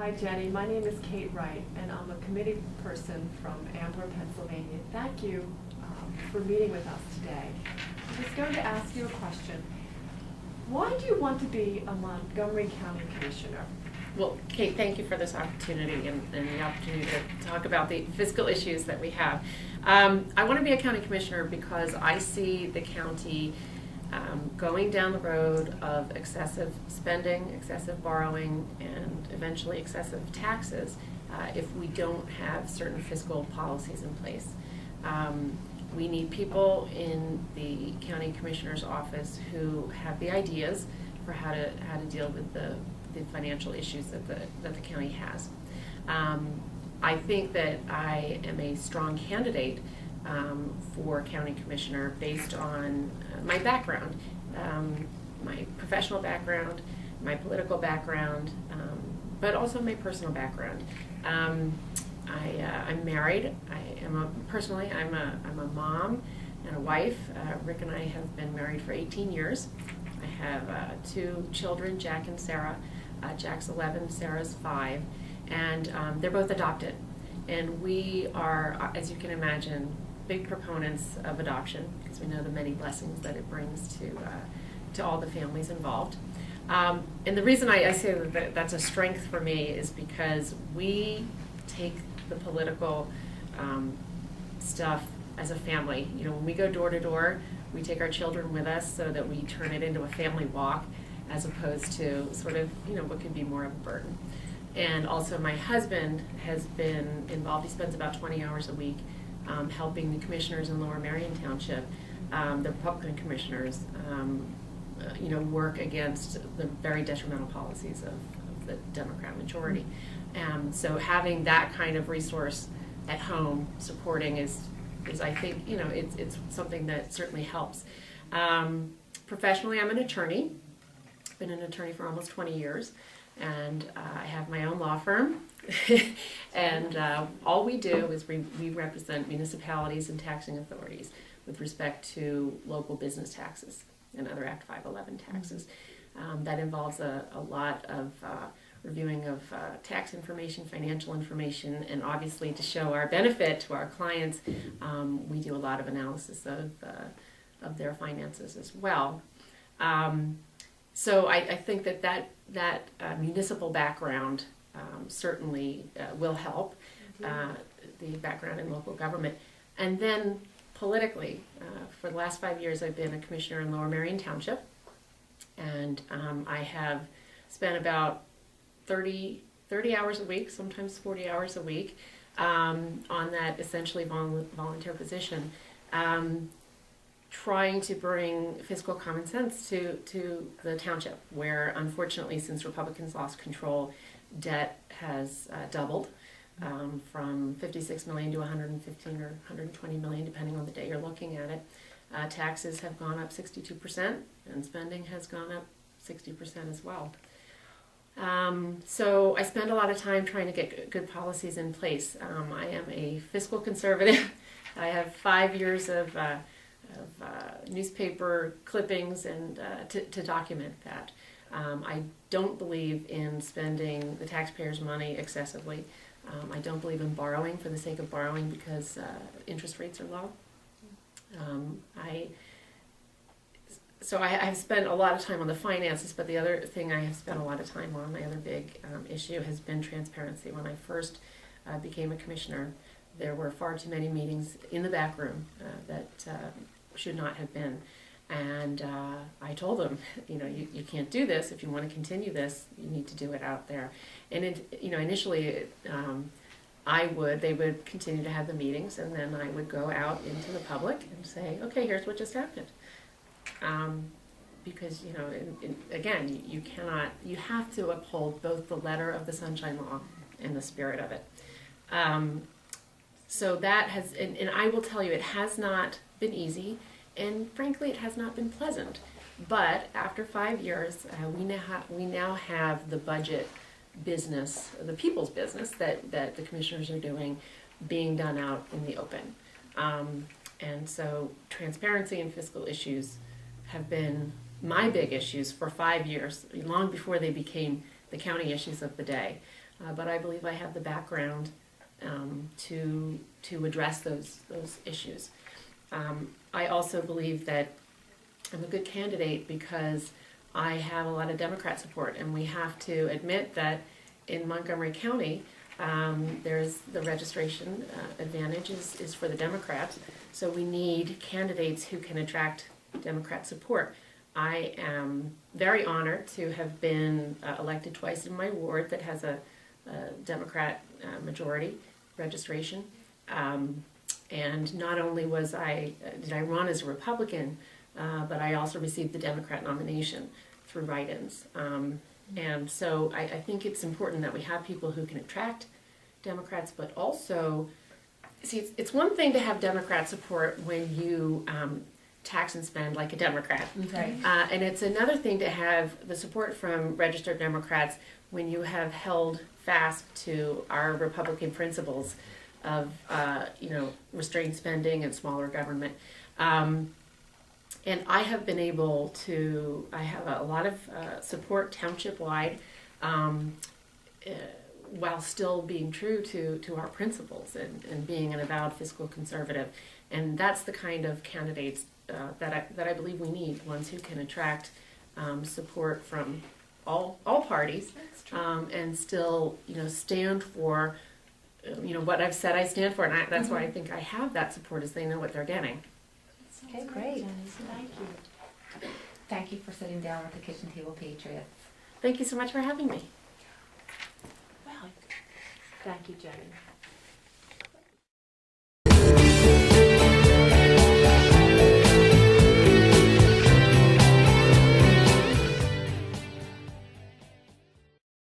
Hi, Jenny. My name is Kate Wright, and I'm a committee person from Ambler, Pennsylvania. Thank you for meeting with us today. I was going to ask you a question. Why do you want to be a Montgomery County Commissioner? Well, Kate, thank you for this opportunity and the opportunity to talk about the fiscal issues that we have. I want to be a county commissioner because I see the county going down the road of excessive spending, excessive borrowing, and eventually excessive taxes if we don't have certain fiscal policies in place. We need people in the county commissioner's office who have the ideas for how to deal with the financial issues that the county has. I think that I am a strong candidate for county commissioner based on my background, my professional background, my political background, but also my personal background. I'm married. I'm a mom and a wife. Rick and I have been married for 18 years. I have 2 children, Jack and Sarah. Jack's 11, Sarah's 5, and they're both adopted. And we are, as you can imagine, big proponents of adoption because we know the many blessings that it brings to all the families involved. And the reason I say that that's a strength for me is because we take the political stuff as a family. You know, when we go door to door, we take our children with us so that we turn it into a family walk as opposed to sort of, you know, what could be more of a burden. And also my husband has been involved. He spends about 20 hours a week helping the commissioners in Lower Marion Township, the Republican commissioners, you know, work against the very detrimental policies of the Democrat majority. So having that kind of resource at home supporting is I think, you know, it's something that certainly helps. Professionally, I'm an attorney. I've been an attorney for almost 20 years, and I have my own law firm. And all we do is we represent municipalities and taxing authorities with respect to local business taxes and other Act 511 taxes. That involves a lot of reviewing of tax information, financial information, and obviously to show our benefit to our clients, we do a lot of analysis of their finances as well. So I think that municipal background certainly will help, the background in local government. And then politically, for the last 5 years I've been a commissioner in Lower Marion Township, and I have spent about 30 hours a week, sometimes 40 hours a week, on that essentially volunteer position, trying to bring fiscal common sense to the township, where unfortunately, since Republicans lost control, debt has doubled from 56 million to 115 or 120 million, depending on the day you're looking at it. Taxes have gone up 62%, and spending has gone up 60% as well. So I spend a lot of time trying to get good policies in place. I am a fiscal conservative. I have 5 years of newspaper clippings and to document that. I don't believe in spending the taxpayers' money excessively. I don't believe in borrowing for the sake of borrowing because interest rates are low. So I have spent a lot of time on the finances, but the other thing I have spent a lot of time on, my other big issue, has been transparency. When I first became a commissioner, there were far too many meetings in the back room that should not have been. And I told them, you know, you can't do this. If you want to continue this, you need to do it out there. And you know, initially, they would continue to have the meetings, and then I would go out into the public and say, okay, here's what just happened. Because, you know, again, you have to uphold both the letter of the Sunshine Law and the spirit of it. So that has, and I will tell you, it has not been easy, and frankly, it has not been pleasant. But after 5 years, we now have the budget business, the people's business that the commissioners are doing, being done out in the open. And so transparency and fiscal issues have been my big issues for 5 years, long before they became the county issues of the day. but I believe I have the background to address those issues. I also believe that I'm a good candidate because I have a lot of Democrat support, and we have to admit that in Montgomery County, there's the registration advantage is for the Democrats, so we need candidates who can attract Democrat support. I am very honored to have been elected twice in my ward that has a Democrat majority registration. And not only did I run as a Republican, but I also received the Democrat nomination through write-ins. And so I think it's important that we have people who can attract Democrats, but also, see, it's one thing to have Democrat support when you tax and spend like a Democrat. Right. And it's another thing to have the support from registered Democrats when you have held fast to our Republican principles of restrained spending and smaller government. And I have been able to, I have a lot of support township-wide while still being true to our principles and being an avowed fiscal conservative. And that's the kind of candidates that I believe we need, ones who can attract support from all parties and still stand for what I've said I stand for, and that's why I think I have that support, is they know what they're getting. Okay, great. Jenny. Thank you. Thank you for sitting down with the Kitchen Table Patriots. Thank you so much for having me. Thank you, Jenny.